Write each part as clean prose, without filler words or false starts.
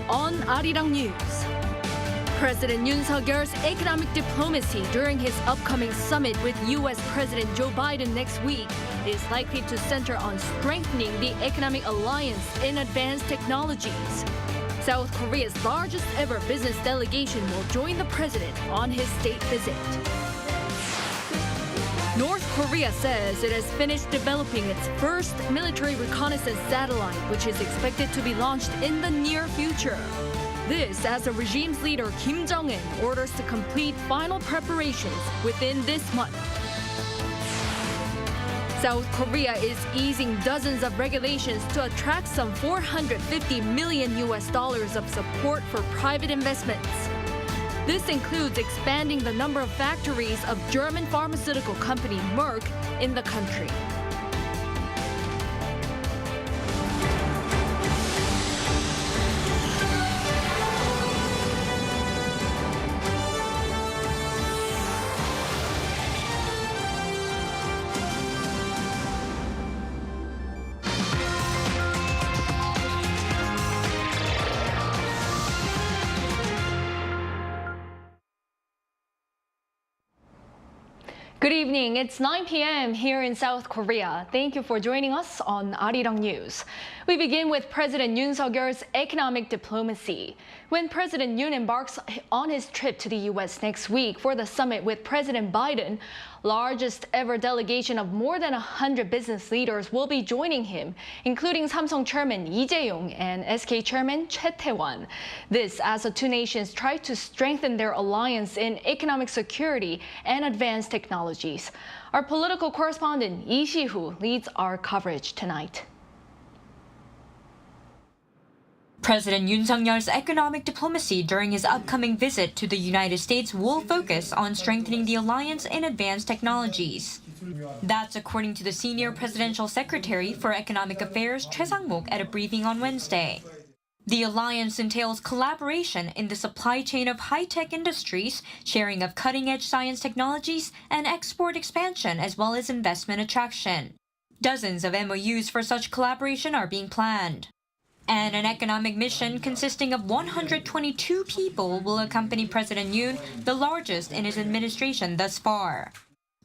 on Arirang News. President Yoon's economic diplomacy during his upcoming summit with U.S. President Joe Biden next week is likely to center on strengthening the economic alliance in advanced technologies. South Korea's largest ever business delegation will join the president on his state visit. North Korea says it has finished developing its first military reconnaissance satellite, which is expected to be launched in the near future. This as the regime's leader Kim Jong-un orders to complete final preparations within this month. South Korea is easing dozens of regulations to attract some $450 million of support for private investments. This includes expanding the number of factories of German pharmaceutical company Merck in the country. Good evening. It's 9 p.m. here in South Korea. Thank you for joining us on Arirang News. We begin with President Yoon's economic diplomacy. When President Yoon embarks on his trip to the U.S. next week for the summit with President Biden, largest ever delegation of more than 100 business leaders will be joining him, including Samsung Chairman Lee Jae-yong and SK Chairman Choi Tae-won. This as the two nations try to strengthen their alliance in economic security and advanced technologies. Our political correspondent Lee Si-hoo leads our coverage tonight. President Yoon's economic diplomacy during his upcoming visit to the United States will focus on strengthening the alliance in advanced technologies. That's according to the senior presidential secretary for economic affairs Choi Sang-mok at a briefing on Wednesday. The alliance entails collaboration in the supply chain of high-tech industries, sharing of cutting-edge science technologies, and export expansion as well as investment attraction. Dozens of MOUs for such collaboration are being planned. And an economic mission consisting of 122 people will accompany President Yoon, the largest in his administration thus far.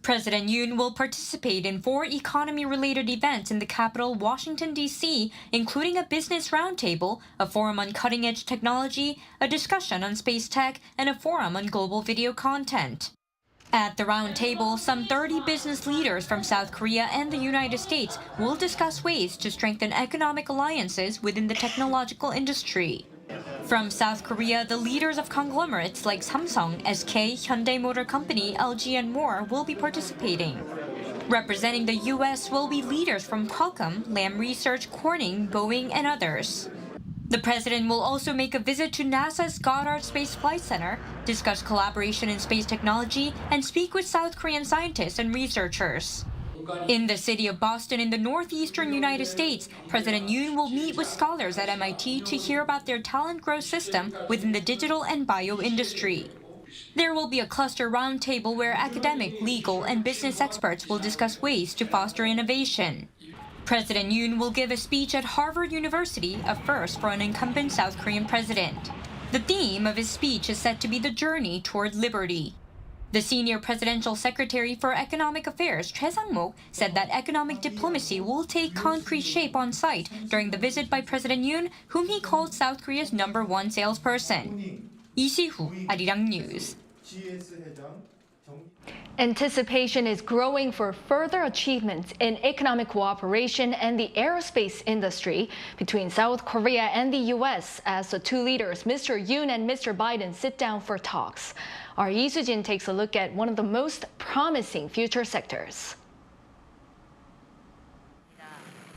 President Yoon will participate in 4 economy-related events in the capital, Washington, D.C., including a business roundtable, a forum on cutting-edge technology, a discussion on space tech, and a forum on global video content. At the roundtable, some 30 business leaders from South Korea and the United States will discuss ways to strengthen economic alliances within the technological industry. From South Korea, the leaders of conglomerates like Samsung, SK, Hyundai Motor Company, LG, and more will be participating. Representing the U.S. will be leaders from Qualcomm, Lam Research, Corning, Boeing, and others. The president will also make a visit to NASA's Goddard Space Flight Center, discuss collaboration in space technology, and speak with South Korean scientists and researchers. In the city of Boston in the northeastern United States, President Yoon will meet with scholars at MIT to hear about their talent growth system within the digital and bio industry. There will be a cluster roundtable where academic, legal, and business experts will discuss ways to foster innovation. President Yoon will give a speech at Harvard University, a first for an incumbent South Korean president. The theme of his speech is set to be the journey toward liberty. The senior presidential secretary for economic affairs, Choi Sang-mok, said that economic diplomacy will take concrete shape on site during the visit by President Yoon, whom he called South Korea's #1 salesperson. Lee Si-hoo, Arirang News. Anticipation is growing for further achievements in economic cooperation and the aerospace industry between South Korea and the U.S. as the two leaders, Mr. Yoon and Mr. Biden, sit down for talks. Our Lee Soo-jin takes a look at one of the most promising future sectors.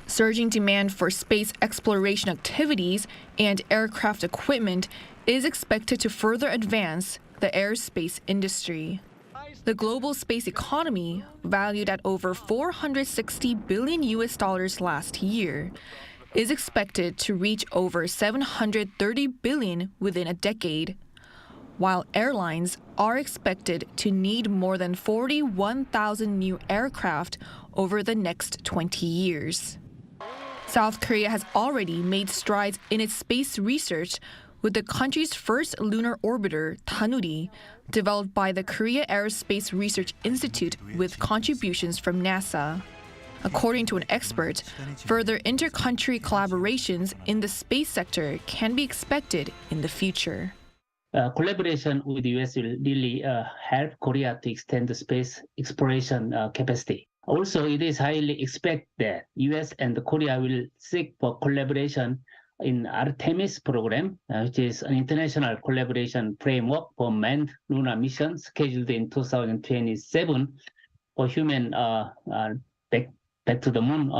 Surging demand for space exploration activities and aircraft equipment is expected to further advance the aerospace industry. The global space economy, valued at over $460 billion last year, is expected to reach over $730 billion within a decade, while airlines are expected to need more than 41,000 new aircraft over the next 20 years. South Korea has already made strides in its space research with the country's first lunar orbiter, Danuri, developed by the Korea Aerospace Research Institute with contributions from NASA. According to an expert, further inter-country collaborations in the space sector can be expected in the future. Collaboration with the U.S. will really help Korea to extend the space exploration capacity. Also, it is highly expected that U.S. and Korea will seek for collaboration in Artemis program, which is an international collaboration framework for manned lunar missions scheduled in 2027 for human back to the moon.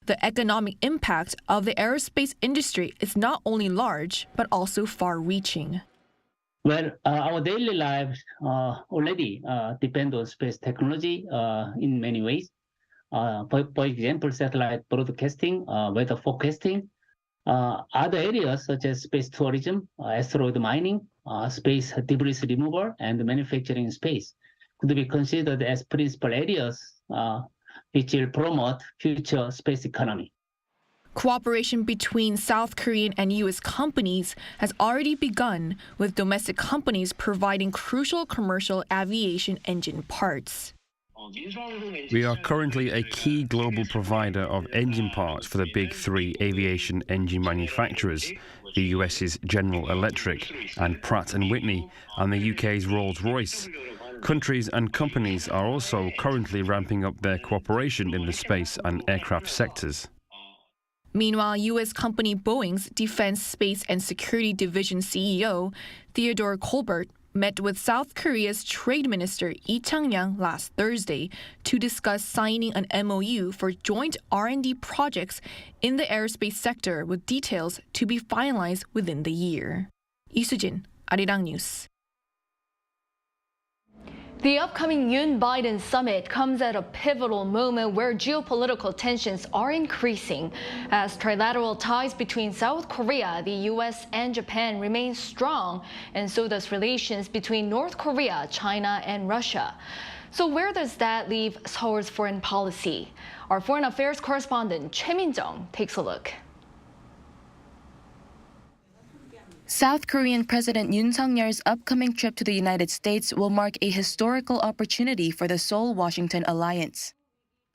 The economic impact of the aerospace industry is not only large, but also far-reaching. Well, our daily lives already depend on space technology in many ways. For example, satellite broadcasting, weather forecasting, other areas such as space tourism, asteroid mining, space debris removal, and manufacturing in space could be considered as principal areas which will promote future space economy. Cooperation between South Korean and U.S. companies has already begun, with domestic companies providing crucial commercial aviation engine parts. We are currently a key global provider of engine parts for the big three aviation engine manufacturers, the US's General Electric and Pratt & Whitney, and the UK's Rolls-Royce. Countries and companies are also currently ramping up their cooperation in the space and aircraft sectors. Meanwhile, U.S. company Boeing's Defense, Space and Security Division CEO, Theodore Colbert, met with South Korea's Trade Minister Lee Chang-yang last Thursday to discuss signing an MOU for joint R&D projects in the aerospace sector, with details to be finalized within the year. Lee Soo-jin, Arirang News. The upcoming Yoon-Biden summit comes at a pivotal moment where geopolitical tensions are increasing as trilateral ties between South Korea, the U.S., and Japan remain strong, and so does relations between North Korea, China, and Russia. So where does that leave Seoul's foreign policy? Our foreign affairs correspondent Choi Min-jung takes a look. South Korean President Yoon Suk-yeol's upcoming trip to the United States will mark a historical opportunity for the Seoul-Washington alliance.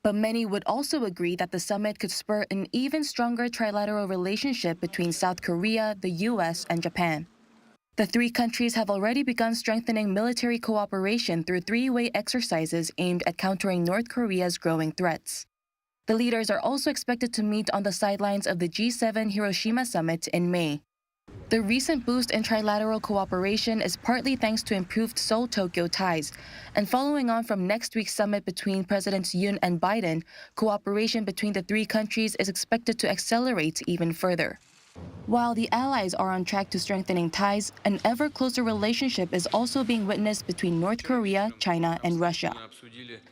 But many would also agree that the summit could spur an even stronger trilateral relationship between South Korea, the U.S., and Japan. The three countries have already begun strengthening military cooperation through three-way exercises aimed at countering North Korea's growing threats. The leaders are also expected to meet on the sidelines of the G7 Hiroshima summit in May. The recent boost in trilateral cooperation is partly thanks to improved Seoul-Tokyo ties, and following on from next week's summit between Presidents Yoon and Biden, cooperation between the three countries is expected to accelerate even further. While the allies are on track to strengthening ties, an ever closer relationship is also being witnessed between North Korea, China, and Russia.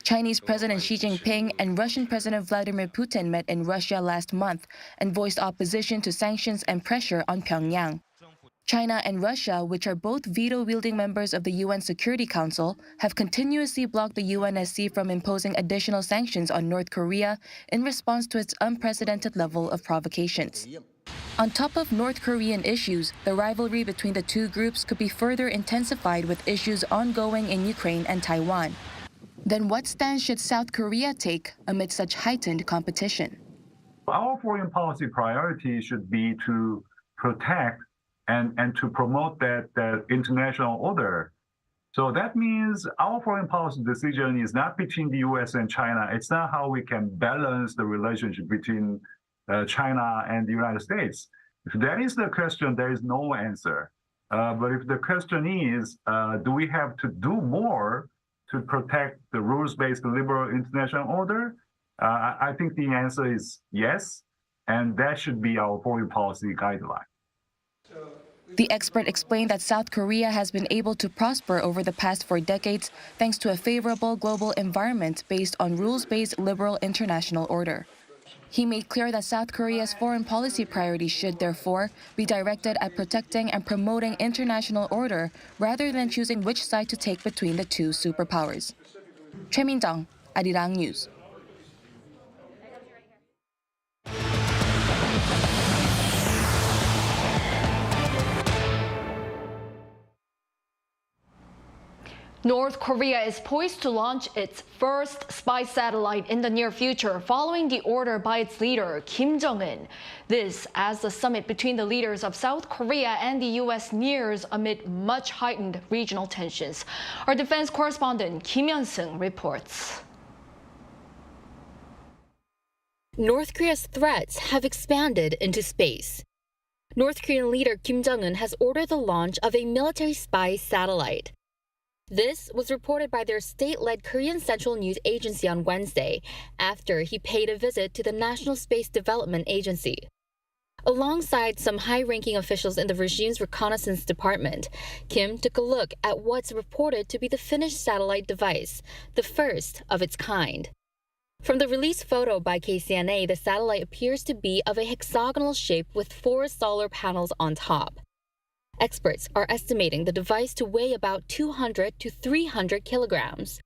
Chinese President Xi Jinping and Russian President Vladimir Putin met in Russia last month and voiced opposition to sanctions and pressure on Pyongyang. China and Russia, which are both veto-wielding members of the UN Security Council, have continuously blocked the UNSC from imposing additional sanctions on North Korea in response to its unprecedented level of provocations. On top of North Korean issues, the rivalry between the two groups could be further intensified with issues ongoing in Ukraine and Taiwan. Then what stance should South Korea take amid such heightened competition? Our foreign policy priority should be to protect and to promote that international order. So that means our foreign policy decision is not between the US and China. It's not how we can balance the relationship between China and the United States. If that is the question, there is no answer. But if the question is, do we have to do more to protect the rules-based liberal international order? I think the answer is yes, and that should be our foreign policy guideline. The expert explained that South Korea has been able to prosper over the past 4 decades thanks to a favorable global environment based on rules-based liberal international order. He made clear that South Korea's foreign policy priorities should, therefore, be directed at protecting and promoting international order rather than choosing which side to take between the two superpowers. Choi Min-jung, Arirang News. North Korea is poised to launch its first spy satellite in the near future following the order by its leader, Kim Jong-un. This as the summit between the leaders of South Korea and the U.S. nears amid much heightened regional tensions. Our defense correspondent Kim Hyun-sung reports. North Korea's threats have expanded into space. North Korean leader Kim Jong-un has ordered the launch of a military spy satellite. This was reported by their state-led Korean Central News Agency on Wednesday, after he paid a visit to the National Space Development Agency. Alongside some high-ranking officials in the regime's reconnaissance department, Kim took a look at what's reported to be the finished satellite device, the first of its kind. From the released photo by KCNA, the satellite appears to be of a hexagonal shape with 4 solar panels on top. Experts are estimating the device to weigh about 200 to 300 kilograms.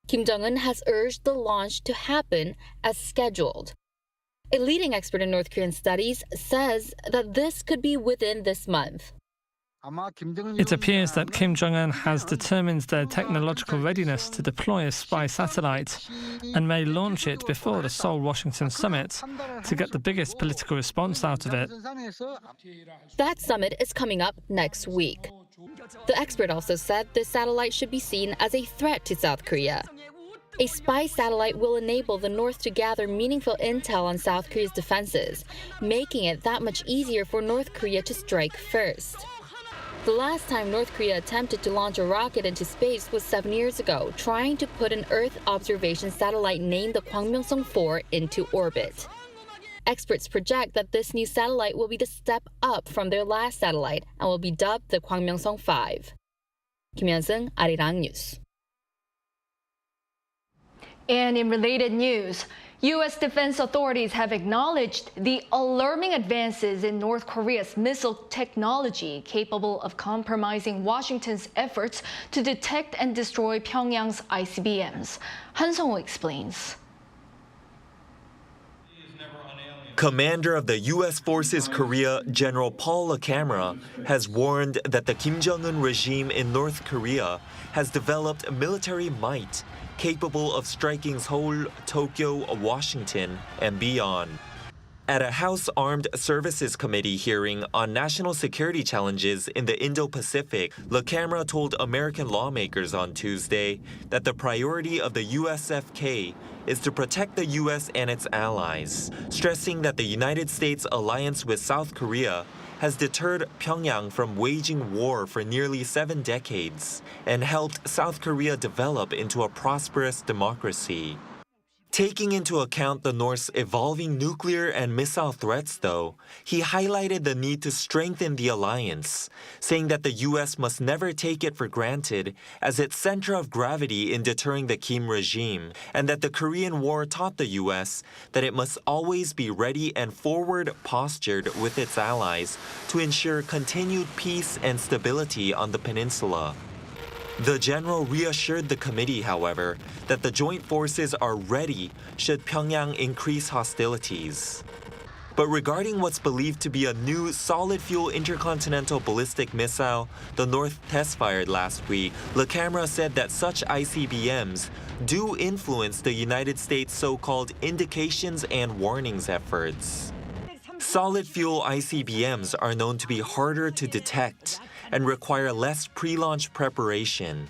Kim Jong-un has urged the launch to happen as scheduled. A leading expert in North Korean studies says that this could be within this month. It appears that Kim Jong-un has determined their technological readiness to deploy a spy satellite and may launch it before the Seoul-Washington summit to get the biggest political response out of it. That summit is coming up next week. The expert also said the satellite should be seen as a threat to South Korea. A spy satellite will enable the North to gather meaningful intel on South Korea's defenses, making it that much easier for North Korea to strike first. The last time North Korea attempted to launch a rocket into space was 7 years ago, trying to put an Earth observation satellite named the Kwangmyongsong-4 into orbit. Experts project that this new satellite will be the step up from their last satellite and will be dubbed the Kwangmyongsong-5. Kim Hyun-sung, Arirang News. And in related news, U.S. defense authorities have acknowledged the alarming advances in North Korea's missile technology capable of compromising Washington's efforts to detect and destroy Pyongyang's ICBMs. Han Sung-ho explains. Commander of the U.S. Forces Korea, General Paul LaCamera, has warned that the Kim Jong-un regime in North Korea has developed military might capable of striking Seoul, Tokyo, Washington, and beyond. At a House Armed Services Committee hearing on national security challenges in the Indo-Pacific, LaCamera told American lawmakers on Tuesday that the priority of the USFK is to protect the U.S. and its allies, stressing that the United States alliance with South Korea has deterred Pyongyang from waging war for nearly 7 decades and helped South Korea develop into a prosperous democracy. Taking into account the North's evolving nuclear and missile threats, though, he highlighted the need to strengthen the alliance, saying that the U.S. must never take it for granted as its center of gravity in deterring the Kim regime, and that the Korean War taught the U.S. that it must always be ready and forward-postured with its allies to ensure continued peace and stability on the peninsula. The general reassured the committee, however, that the joint forces are ready should Pyongyang increase hostilities. But regarding what's believed to be a new solid-fuel intercontinental ballistic missile the North test-fired last week, LaCamera said that such ICBMs do influence the United States' so-called indications and warnings efforts. Solid-fuel ICBMs are known to be harder to detect and require less pre-launch preparation.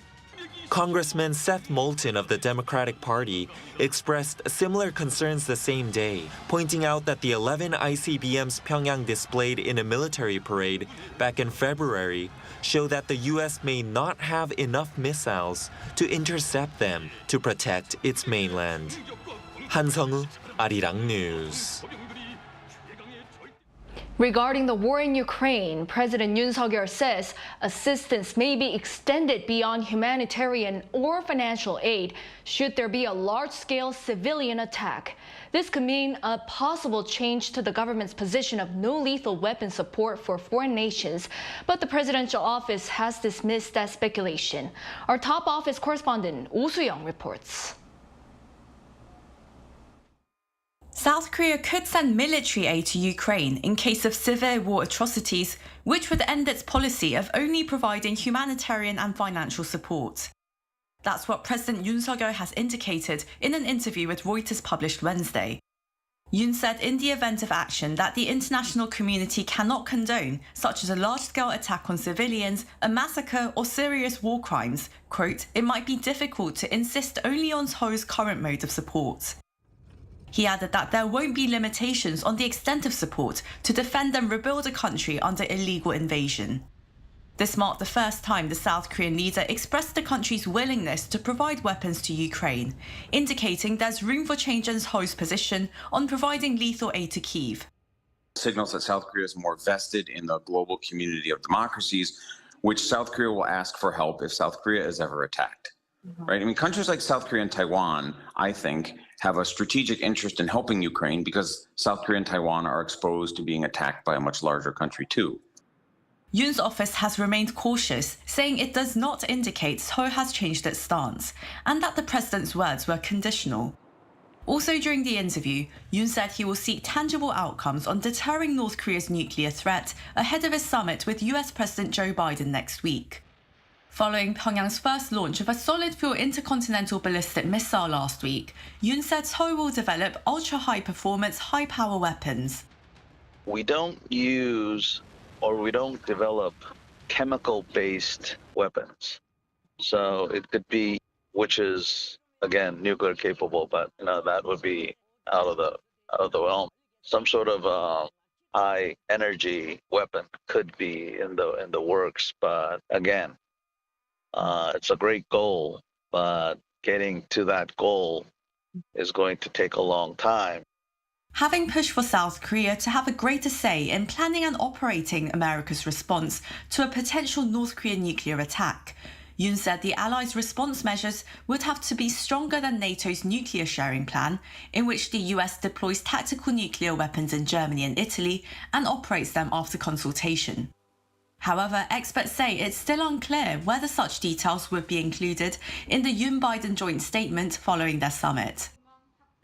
Congressman Seth Moulton of the Democratic Party expressed similar concerns the same day, pointing out that the 11 ICBMs Pyongyang displayed in a military parade back in February show that the U.S. may not have enough missiles to intercept them to protect its mainland. Han Sung-ho, Arirang News. Regarding the war in Ukraine, President Yoon Suk-yeol says assistance may be extended beyond humanitarian or financial aid should there be a large-scale civilian attack. This could mean a possible change to the government's position of no lethal weapon support for foreign nations, but the presidential office has dismissed that speculation. Our top office correspondent Oh Soo-young reports. South Korea could send military aid to Ukraine in case of severe war atrocities, which would end its policy of only providing humanitarian and financial support. That's what President Yoon has indicated in an interview with Reuters published Wednesday. Yoon said in the event of action that the international community cannot condone, such as a large-scale attack on civilians, a massacre, or serious war crimes, quote, it might be difficult to insist only on Seoul's current mode of support. He added that there won't be limitations on the extent of support to defend and rebuild a country under illegal invasion. This marked the first time the South Korean leader expressed the country's willingness to provide weapons to Ukraine, indicating there's room for change in Seoul's position on providing lethal aid to Kyiv. Signals that South Korea is more vested in the global community of democracies, which South Korea will ask for help if South Korea is ever attacked. Right? I mean, countries like South Korea and Taiwan, I think, have a strategic interest in helping Ukraine because South Korea and Taiwan are exposed to being attacked by a much larger country too. Yoon's office has remained cautious, saying it does not indicate Seoul has changed its stance, and that the president's words were conditional. Also during the interview, Yoon said he will seek tangible outcomes on deterring North Korea's nuclear threat ahead of his summit with US President Joe Biden next week. Following Pyongyang's first launch of a solid-fuel intercontinental ballistic missile last week, Yoon said Seoul will develop ultra-high-performance, high-power weapons. We don't use or we don't develop chemical-based weapons. So it could be, which is, again, nuclear capable, but that would be out of the realm. Some sort of high energy weapon could be in the works, but again, it's a great goal, but getting to that goal is going to take a long time. Having pushed for South Korea to have a greater say in planning and operating America's response to a potential North Korean nuclear attack, Yoon said the Allies' response measures would have to be stronger than NATO's nuclear sharing plan, in which the US deploys tactical nuclear weapons in Germany and Italy and operates them after consultation. However, experts say it's still unclear whether such details would be included in the Yoon-Biden joint statement following their summit.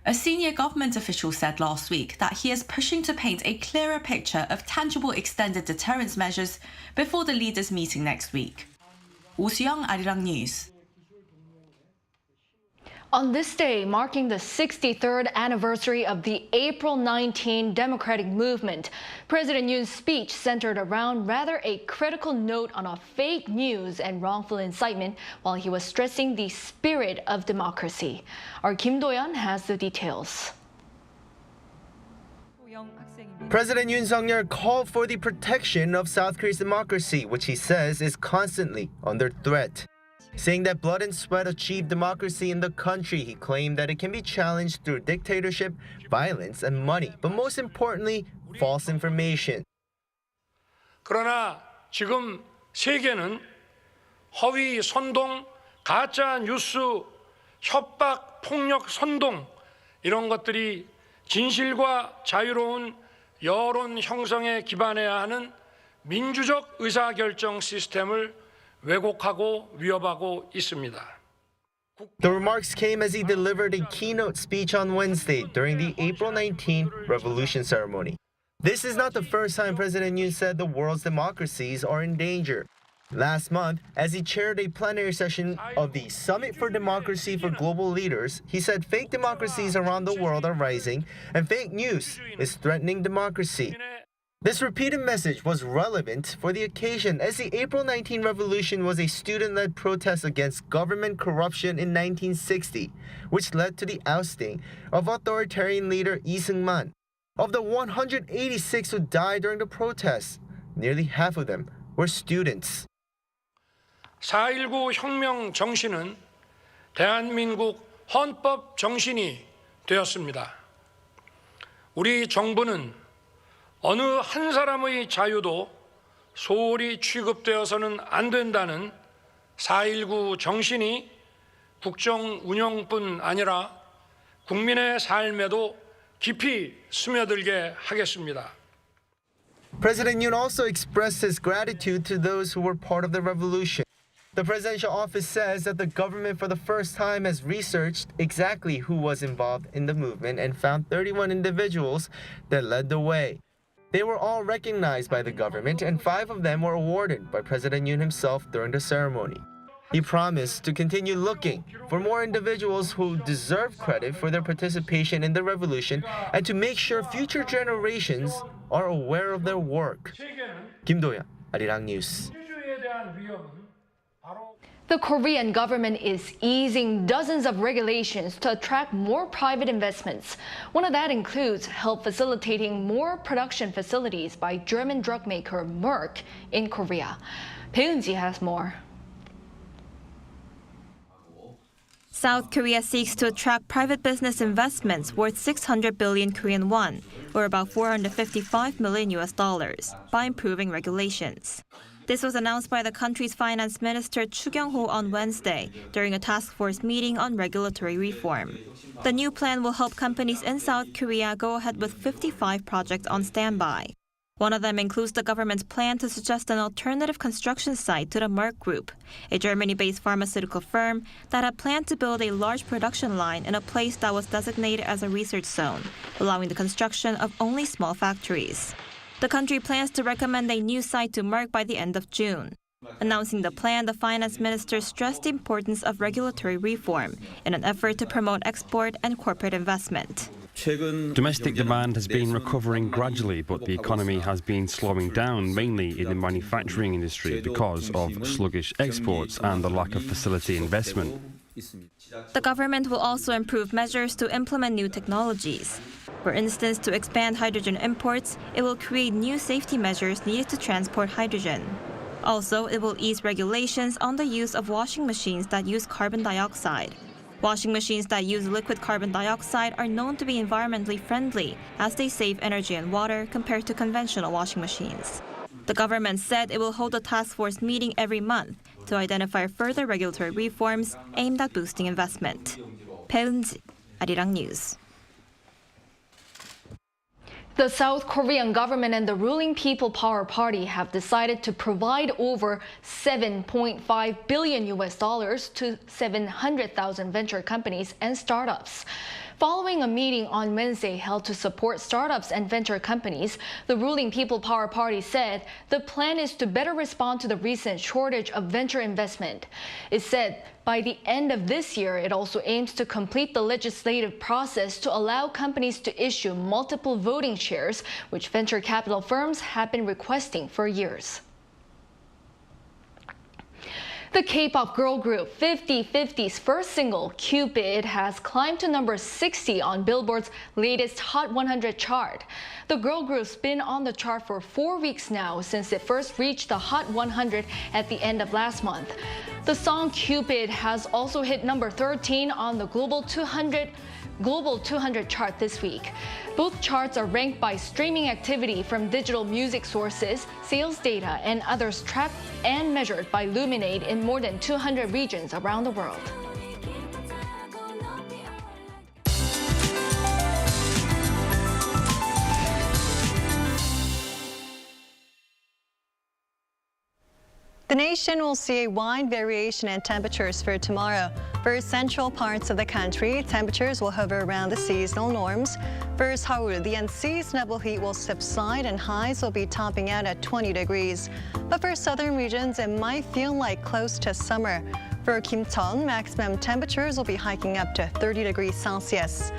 A senior government official said last week that he is pushing to paint a clearer picture of tangible extended deterrence measures before the leaders' meeting next week. Oh Soo-young, Arirang News. On this day, marking the 63rd anniversary of the April 19 democratic movement, President Yoon's speech centered around rather a critical note on a fake news and wrongful incitement while he was stressing the spirit of democracy. Our Kim Do-yeon has the details. President Yoon Suk-yeol called for the protection of South Korea's democracy, which he says is constantly under threat. Saying that blood and sweat achieved democracy in the country, he claimed that it can be challenged through dictatorship, violence, and money, but most importantly, false information. 그러나 지금 세계는 허위 선동, 가짜 뉴스, 협박, 폭력 선동 이런 것들이 진실과 자유로운 여론 형성에 기반해야 하는 민주적 의사결정 시스템을 왜곡하고 위협하고 있습니다. The remarks came as he delivered a keynote speech on Wednesday during the April 19 Revolution ceremony. This is not the first time President Yoon said the world's democracies are in danger. Last month, as he chaired a plenary session of the Summit for Democracy for Global Leaders, he said fake democracies around the world are rising and fake news is threatening democracy. This repeated message was relevant for the occasion as the April 19 revolution was a student-led protest against government corruption in 1960, which led to the ousting of authoritarian leader Lee Seung-man. Of the 186 who died during the protests, nearly half of them were students. 4.19 혁명 정신은 대한민국 헌법 정신이 되었습니다. 우리 정부는 어느 한 사람의 자유도 소홀히 취급되어서는 안 된다는 4.19 정신이 국정 운영뿐 아니라 국민의 삶에도 깊이 스며들게 하겠습니다. President Yoon also expressed his gratitude to those who were part of the revolution. The presidential office says that the government for the first time has researched exactly who was involved in the movement and found 31 individuals that led the way. They were all recognized by the government, and 5 of them were awarded by President Yoon himself during the ceremony. He promised to continue looking for more individuals who deserve credit for their participation in the revolution and to make sure future generations are aware of their work. Kim Do-yeon, Arirang News. The Korean government is easing dozens of regulations to attract more private investments. One of that includes help facilitating more production facilities by German drug maker Merck in Korea. Bae-eun-ji has more. South Korea seeks to attract private business investments worth 600 billion Korean won, or about $455 million by improving regulations. This was announced by the country's finance minister Chu Kyung-ho on Wednesday during a task force meeting on regulatory reform. The new plan will help companies in South Korea go ahead with 55 projects on standby. One of them includes the government's plan to suggest an alternative construction site to the Merck Group, a Germany-based pharmaceutical firm that had planned to build a large production line in a place that was designated as a research zone, allowing the construction of only small factories. The country plans to recommend a new site to Merck by the end of June. Announcing the plan, the finance minister stressed the importance of regulatory reform in an effort to promote export and corporate investment. Domestic demand has been recovering gradually, but the economy has been slowing down, mainly in the manufacturing industry because of sluggish exports and the lack of facility investment. The government will also improve measures to implement new technologies. For instance, to expand hydrogen imports, it will create new safety measures needed to transport hydrogen. Also, it will ease regulations on the use of washing machines that use carbon dioxide. Washing machines that use liquid carbon dioxide are known to be environmentally friendly, as they save energy and water compared to conventional washing machines. The government said it will hold a task force meeting every month to identify further regulatory reforms aimed at boosting investment. Bae-eun-ji, Arirang News. The South Korean government and the ruling People Power Party have decided to provide over $7.5 billion to 700,000 venture companies and startups. Following a meeting on Wednesday held to support startups and venture companies, the ruling People Power Party said the plan is to better respond to the recent shortage of venture investment. It said by the end of this year, it also aims to complete the legislative process to allow companies to issue multiple voting shares, which venture capital firms have been requesting for years. The K-pop girl group 50/50's first single, Cupid, has climbed to number 60 on Billboard's latest Hot 100 chart. The girl group's been on the chart for 4 weeks now since it first reached the Hot 100 at the end of last month. The song Cupid has also hit number 13 on the Global 200 chart this week. Both charts are ranked by streaming activity from digital music sources, sales data, and others tracked and measured by Luminate in more than 200 regions around the world. The nation will see a wide variation in temperatures for tomorrow. For central parts of the country, temperatures will hover around the seasonal norms. For Seoul, the unseasonable heat will subside and highs will be topping out at 20 degrees. But for southern regions, it might feel like close to summer. For Kimcheon, maximum temperatures will be hiking up to 30 degrees Celsius.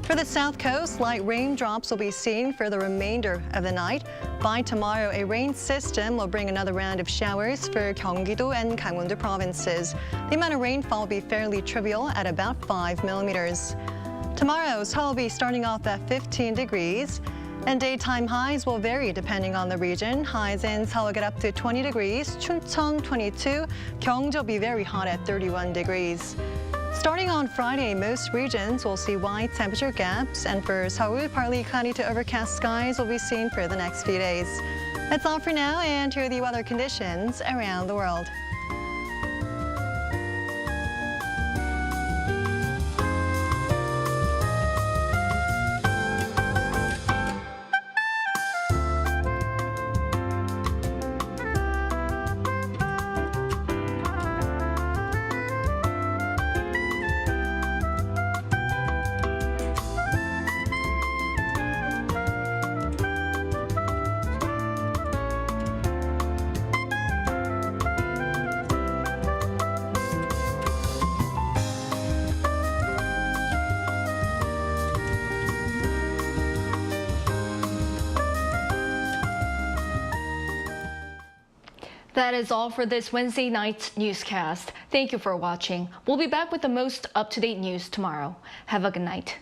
For the south coast, light raindrops will be seen for the remainder of the night. By tomorrow, a rain system will bring another round of showers for Gyeonggi-do and Gangwon-do provinces. The amount of rainfall will be fairly trivial at about 5 millimeters. Tomorrow, Seoul will be starting off at 15 degrees. And daytime highs will vary depending on the region. Highs in Seoul will get up to 20 degrees, Chuncheon 22, Gyeonggi will be very hot at 31 degrees. Starting on Friday, most regions will see wide temperature gaps, and for Seoul, partly cloudy to overcast skies will be seen for the next few days. That's all for now, and here are the weather conditions around the world. That is all for this Wednesday night's newscast. Thank you for watching. We'll be back with the most up-to-date news tomorrow. Have a good night.